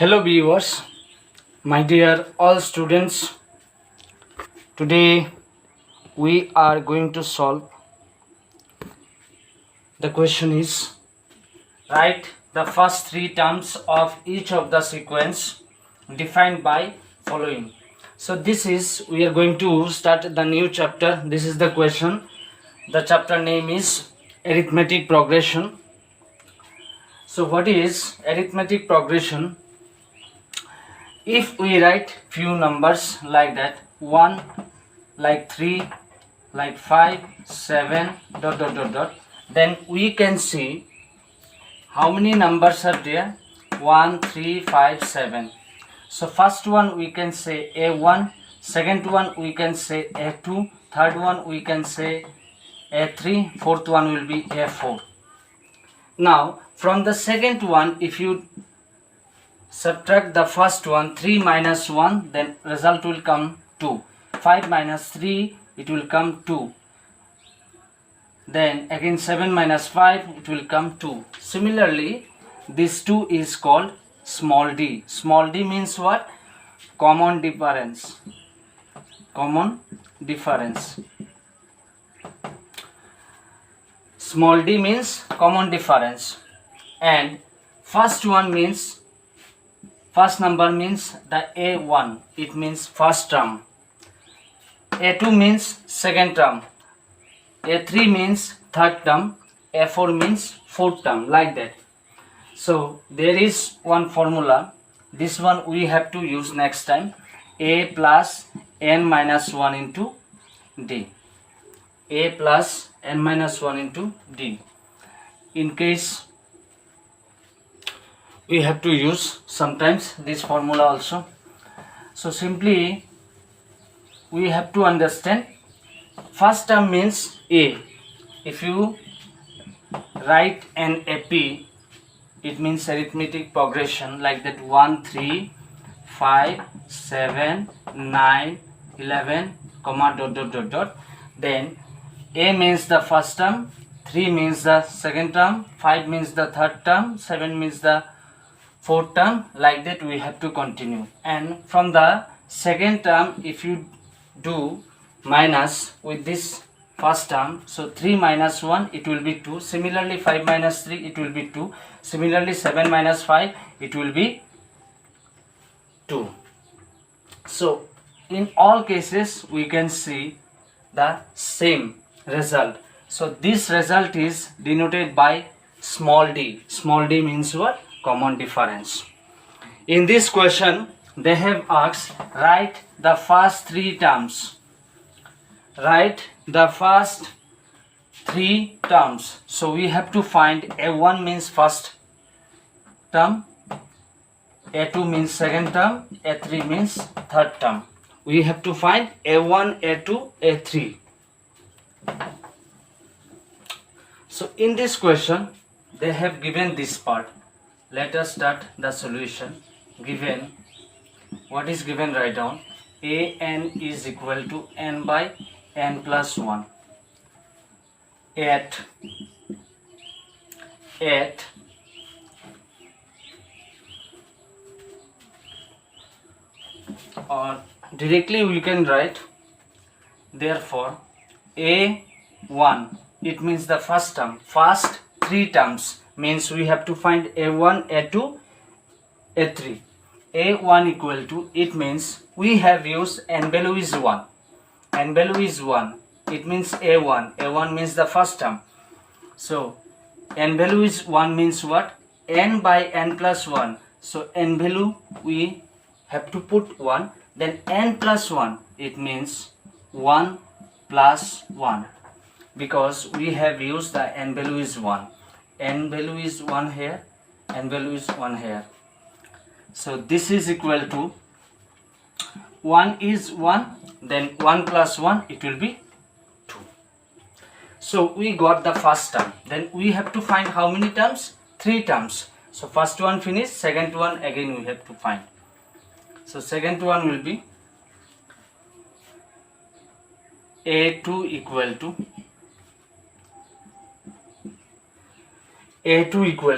Hello viewers, my dear all students. Today we are going to solve the question is write the first three terms of each of the sequence defined by following. So this is we are going to start the new chapter. This is the question. The chapter name is arithmetic progression. So what is arithmetic progression? If we write few numbers like that 1 like 3 like 5 7 then we can see how many numbers are there 1 3 5 7. So first one we can say a1, second one we can say a2, third one we can say a3, fourth one will be a4. Now from the second one, if you subtract the first one 3 minus 1, then result will come 2. 5 minus 3, it will come 2. Then again 7 minus 5, it will come 2. Similarly, this 2 is called small d. Small d means what? Common difference. Common difference. Small d means common difference. And first one means first number means the a1, it means first term. a2 means second term. a3 means third term. a4 means fourth term, like that. So there is one formula. This one we have to use next time. A plus n minus 1 into d. A plus n minus 1 into d. In case we have to use sometimes this formula also. So simply we have to understand first term means a. If you write an AP, it means arithmetic progression like that 1 3 5 7 9 11 comma . Then a means the first term, 3 means the second term, 5 means the third term, 7 means the fourth term, like that we have to continue. And from the second term, if you do minus with this first term, so 3 minus 1, it will be 2. Similarly 5 minus 3, it will be 2. Similarly 7 minus 5, it will be 2. So in all cases we can see the same result. So this result is denoted by small d. Small d means what? Common difference. In this question they have asked write the first three terms. Write the first three terms. So we have to find a1 means first term, a2 means second term, a3 means third term. We have to find a1, a2, a3. So in this question they have given this part. Let us start the solution. Given, what is given, write down. An is equal to n by n plus 1 at or directly we can write therefore a1, it means the first term. First three terms means we have to find a1, a2, a3. a1 equal to, it means we have used n value is 1. N value is 1, it means a1. a1 means the first term. So n value is 1 means what? N by n plus 1. So n value we have to put 1. Then n plus 1, it means 1 plus 1, because we have used the n value is 1. N value is 1 here, n value is 1 here. So this is equal to 1 is 1, then 1 plus 1, it will be 2. So we got the first term. Then we have to find how many terms? 3 terms. So first one finished, second one again we have to find. So second one will be a2 equal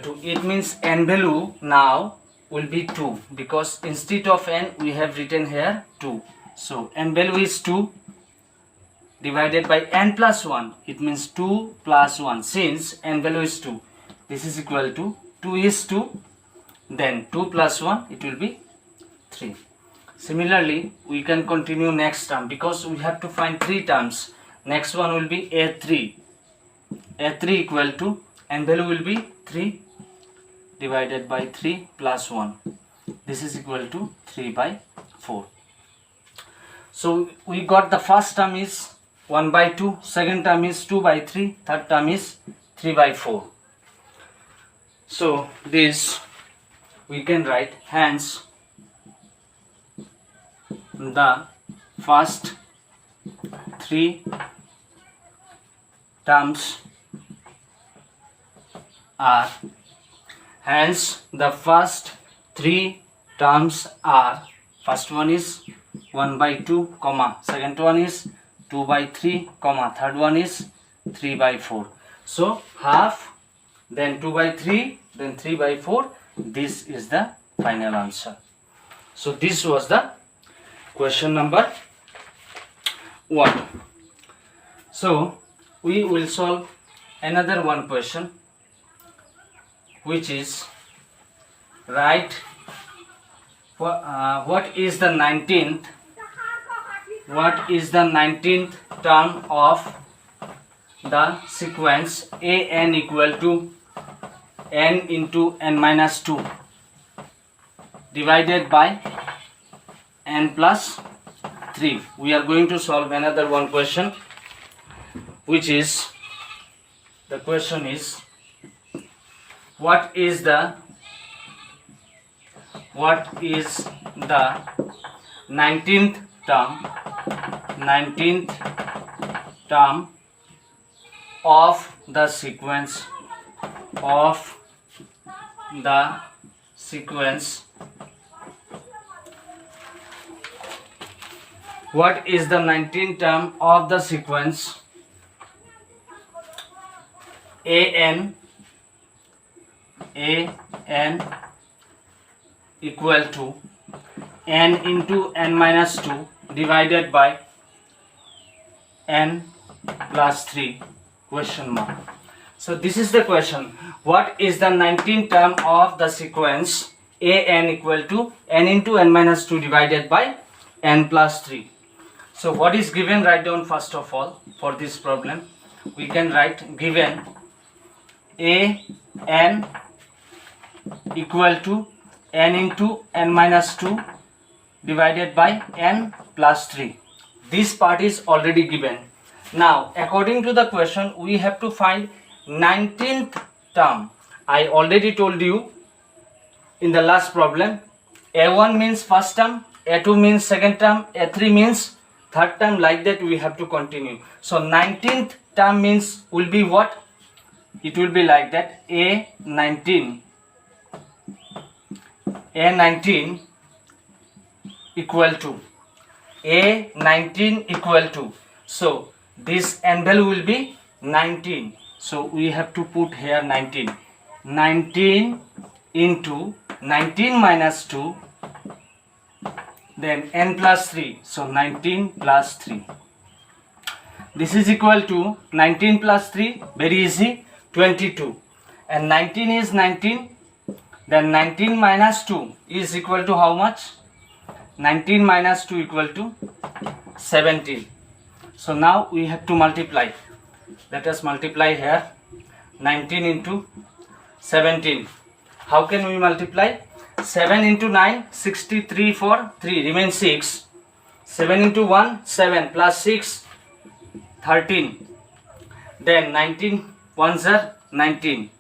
to it means n value now will be 2, because instead of n we have written here 2. So n value is 2 divided by n plus 1, it means 2 plus 1. Since n value is 2, this is equal to 2 is 2, then 2 plus 1, it will be 3. Similarly, we can continue next term, because we have to find 3 terms. Next one will be a3. a3 equal to n value will be 3 divided by 3 plus 1. This is equal to 3 by 4. So we got the first term is 1 by 2, second term is 2 by 3, third term is 3 by 4. So this we can write, hence the first 3 terms are, first one is 1 by 2, second one is 2 by 3, third one is 3 by 4. So half, then 2 by 3, then 3 by 4. This is the final answer. So this was the question number 1. So we will solve another one question, which is write what is the 19th term of the sequence an equal to n into n minus 2 divided by n plus 3. We are going to solve another one question, which is, the question is, what is the 19th term of the sequence what is the 19th term of the sequence an equal to n into n minus 2 divided by n plus 3 ? So this is the question. What is the 19th term of the sequence an equal to n into n minus 2 divided by n plus 3? So what is given? Write down first of all. For this problem we can write, given an equal to n into n minus 2 divided by n plus 3. This part is already given. Now according to the question we have to find 19th term. I already told you in the last problem, a1 means first term, a2 means second term, a3 means third term, like that we have to continue. So 19th term means will be what? It will be like that, a19 equal to, so this n value will be 19. So we have to put here 19 into 19 minus 2, then n plus 3, so 19 plus 3. This is equal to 19 plus 3, very easy, 22. And 19 is 19, then 19 minus 2 is equal to how much? 19 minus 2 equal to 17. So now we have to multiply. Let us multiply here. 19 into 17. How can we multiply? 7 into 9, 63 for 3, remains 6. 7 into 1, 7 plus 6, 13. Then 19 ones are 19.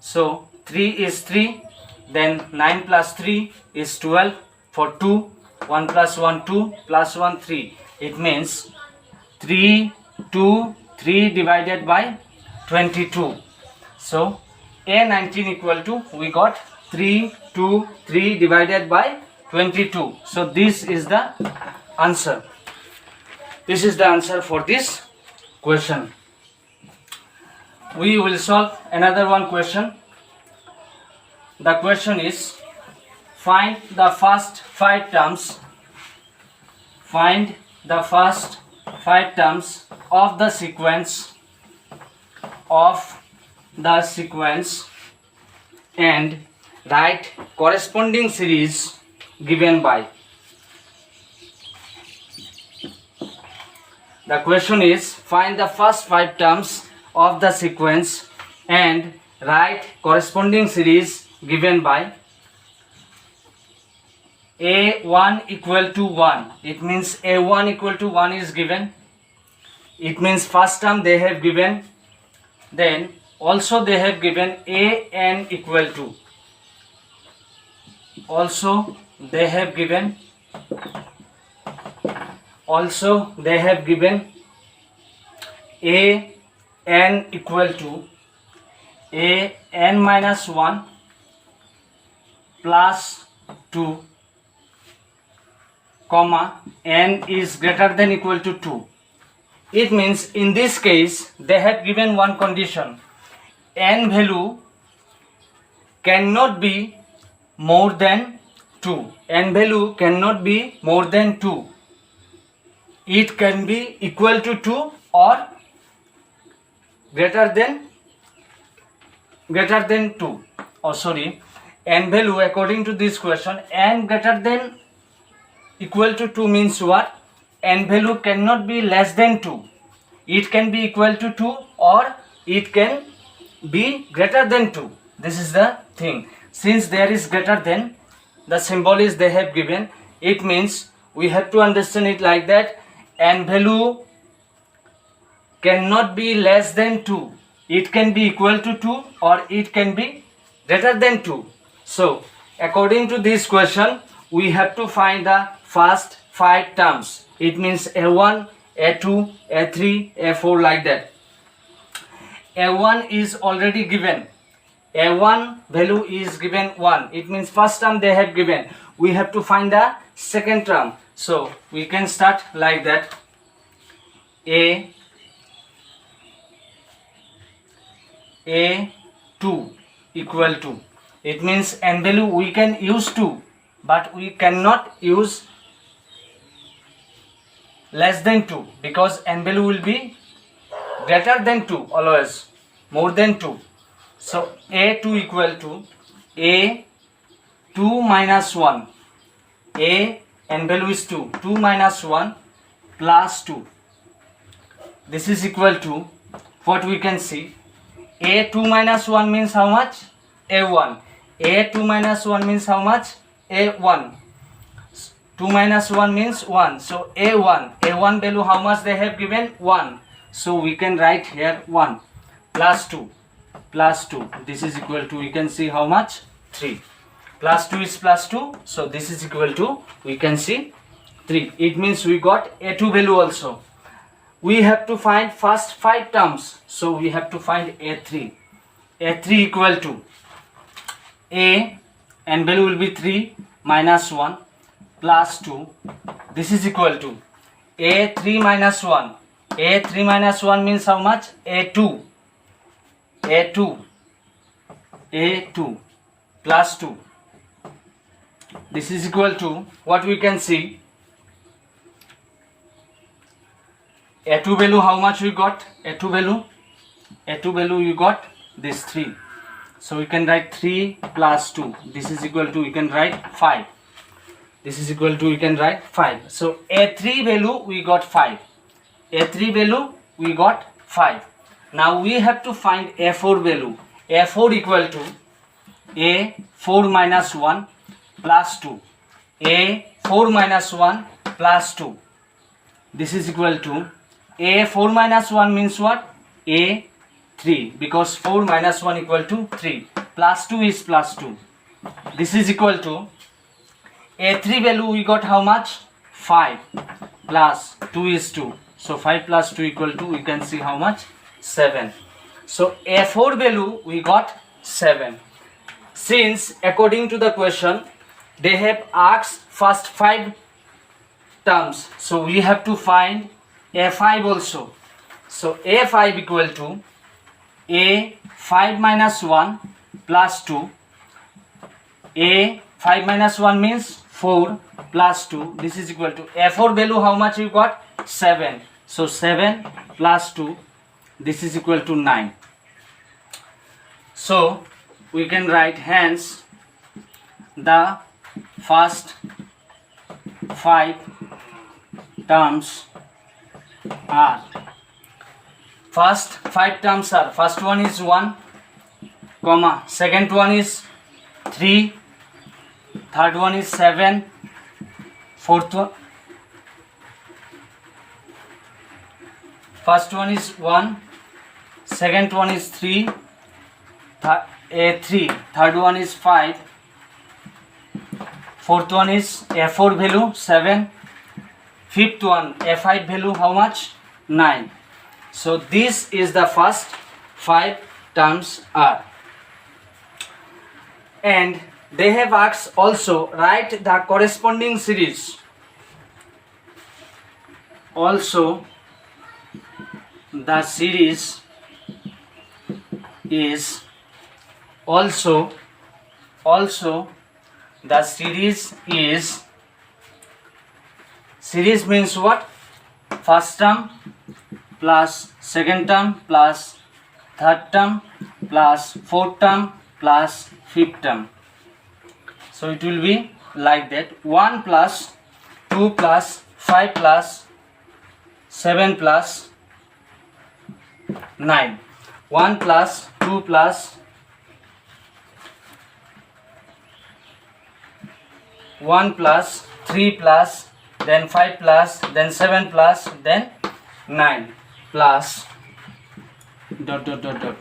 So 3 is 3. Then 9 plus 3 is 12 for 2. 1 plus 1, 2 plus 1, 3. It means 3 divided by 22. So a19 equal to, we got 3 divided by 22. So this is the answer. This is the answer for this question. We will solve another one question. The question is, find the first 5 terms. Find the first 5 terms of the sequence and write corresponding series given by. The question is, find the first 5 terms of the sequence and write corresponding series given by. A1 equal to 1. It means A1 equal to 1 is given. It means first term they have given. Then also they have given AN equal to. Also they have given AN equal to AN minus 1 plus 2, comma n is greater than equal to 2. It means in this case they have given one condition: n value cannot be more than 2. N value cannot be more than 2. It can be equal to 2 or greater than 2. N value, according to this question, n greater than equal to 2 means what? N value cannot be less than 2. It can be equal to 2 or it can be greater than 2. This is the thing. Since there is greater than, the symbol is they have given. It means we have to understand it like that: n value cannot be less than 2. It can be equal to 2 or it can be greater than 2. So according to this question, we have to find the first 5 terms. It means A1, A2, A3, A4, like that. A1 is already given. A1 value is given 1. It means first term they have given. We have to find the second term. So we can start like that. A2 equal to. It means n value we can use 2, but we cannot use less than 2 because n value will be greater than 2 always, more than 2. So A2 equal to A2 minus 1. A n value is 2. 2 minus 1 plus 2. This is equal to what we can see. A2 minus 1 means how much? A1. A2 minus 1 means how much? A1. 2 minus 1 means 1. So A1. A1 value how much they have given? 1. So we can write here 1 plus 2. Plus 2. This is equal to, we can see how much? 3. Plus 2 is plus 2. So this is equal to, we can see 3. It means we got A2 value also. We have to find first 5 terms. So we have to find A3. A3 equal to A, n value will be 3 minus 1 plus 2. This is equal to A3 minus 1. A3 minus 1 means how much? A2. A2 plus 2. This is equal to what we can see. A2 value how much we got? A2 value you got this 3. So we can write 3 plus 2. This is equal to, we can write 5. This is equal to, we can write 5. So A3 value we got 5. A3 value we got 5. Now we have to find A4 value. A4 equal to A4 minus 1 plus 2. A4 minus 1 plus 2. This is equal to A4 minus 1 means what? A3, because 4 minus 1 equal to 3. Plus 2 is plus 2. This is equal to A3 value we got how much? 5 plus 2 is 2. So 5 plus 2 equal to, we can see how much? 7. So A4 value we got 7. Since according to the question they have asked first 5 terms, so we have to find A5 also. So A5 equal to A5 minus 1 plus 2. A 5 minus 1 means 4 plus 2. This is equal to A4 value. How much you got? 7. So 7 plus 2. This is equal to 9. So we can write hence the first 5 terms are. First 5 terms are. First one is 1, comma. Second one is 3. Third one is 7. Fourth one. First one is 1. Second one is 3. 3. Third one is 5. Fourth one is A4 value 7. Fifth one A5 value how much? 9. So this is the first 5 terms are. And they have asked also write the corresponding series. Also the series is also the series is, series means what? First term plus second term plus third term plus fourth term plus fifth term. So it will be like that. 1 plus 2 plus 5 plus 7 plus 9. 1 plus 2 plus 1 plus 3 plus then 5 plus then 7 plus then 9 plus dot dot dot dot.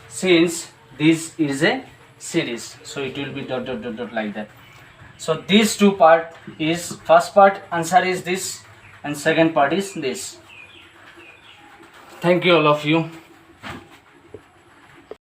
Since this is a series, so it will be dot dot dot dot like that. So these two part is, first part answer is this and second part is this. Thank you all of you.